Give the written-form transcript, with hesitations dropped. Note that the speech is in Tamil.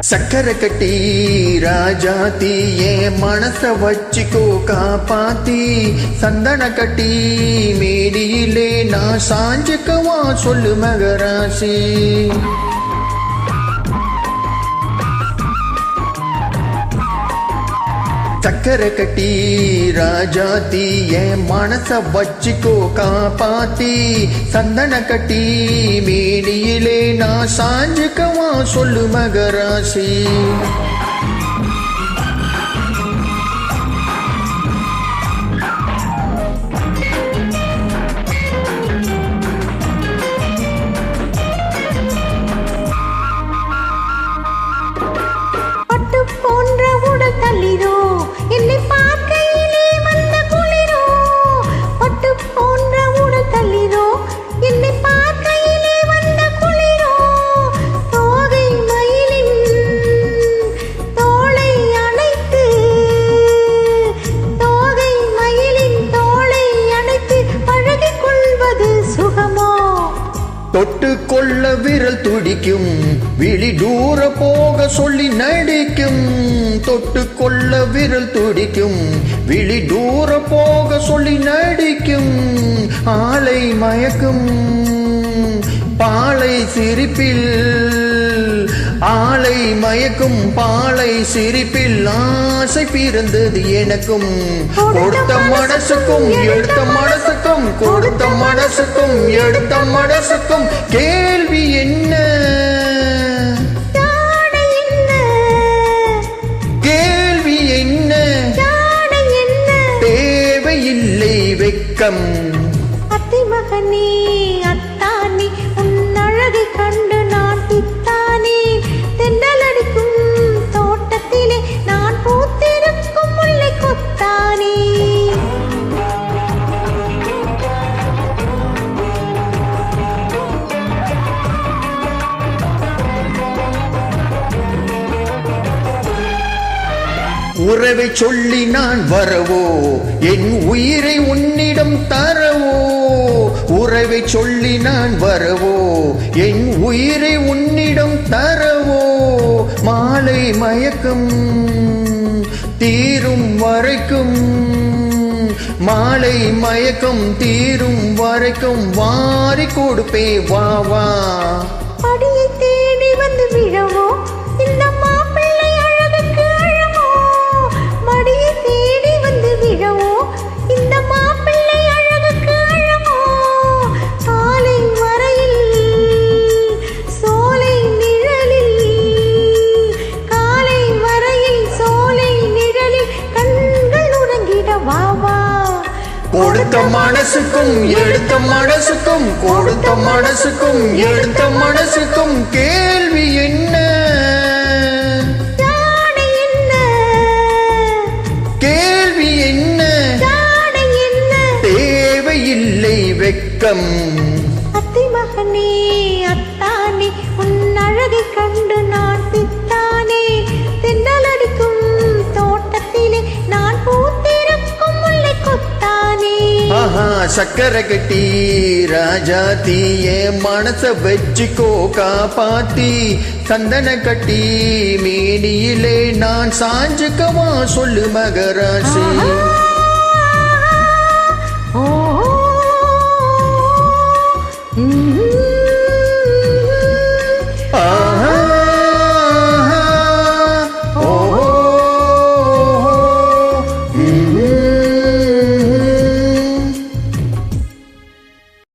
சக்கரை கட்டி ராஜாத்தி என் மனச வச்சுக்கோ காப்பாத்தி சந்தன கட்டி மேடியிலே நான் சாஞ்சுக்கவா சொல்லு மகராசி சக்கரை கட்டி ராஜாத்தி என் மனச வச்சுக்கோ காப்பாத்தி சந்தன கட்டி மேடியிலே நான் சாஞ்சுக்கவா சொல்லு மகராசி தொட்டு கொள்ள விரல் துடிக்கும் விழி தூர போக சொல்லி நடிக்கும் தொட்டு கொள்ள விரல் துடிக்கும் விழி தூர போக சொல்லி நடிக்கும் ஆளை மயக்கும் பாலை சிரிப்பில் ஆளை மயக்கும் பாலை சிரிப்பில் ஆசை பிறந்தது எனக்கும் கொடுத்த மனசுக்கும் எடுத்த மனசுக்கும் கொடுத்த மனசுக்கும் எடுத்த மனசுக்கும் கேள்வி என்ன கேள்வி என்ன தேவையில்லை வெட்கம் அத்திமகனே அத்தானி உன் அழகை கண்டு நான் பித்தானே தென்றல் அடிக்கும் தோட்டத்திலே நான் பூத்திருக்கும் முல்லை கொத்தானே உறவை சொல்லி நான் வரவோ என் உயிரை உன்னிடம் தரவோ உறவை சொல்லி நான் வரவோ என் உயிரை உன்னிடம் தரவோ மாலை மயக்கம் தீரும் வரைக்கும் மாலை மயக்கம் தீரும் வரைக்கும் வாரி கொடுப்பே வா வா அடியை தேடி வந்து விழவோ இந்த மாப்பிள்ளை அழகுக்கு அழகோ மடியை தேடி வந்து விழவோ இந்த மாப்பிள்ளை அழகுக்கு அழகோ காலை வரையில் சோலை நிழலில் காலை வரையில் சோலை நிழலில் கண்கள் உறங்கிட வா வா கொடுத்த மனசுக்கும் எடுத்த மனசுக்கும் கொடுத்த மனசுக்கும் எடுத்த மனசுக்கும் கேள்வி என்ன கேள்வி என்ன தேவையில்லை வெட்கம் அத்திமகனே அத்தானே உன் அழகை கண்டு நான் பித்தானே தென்றல் அடிக்கும் தோட்டத்திலே நான் பூத்திருக்கும் முல்லை கொத்தானே ஆஹா சக்கரை கட்டி ராஜாத்தி என் மனச வச்சுக்கோ காப்பாத்தி சந்தன கட்டி மேனியிலே நான் சாஞ்சுக்கவா சொல்லு மகராசி ஓ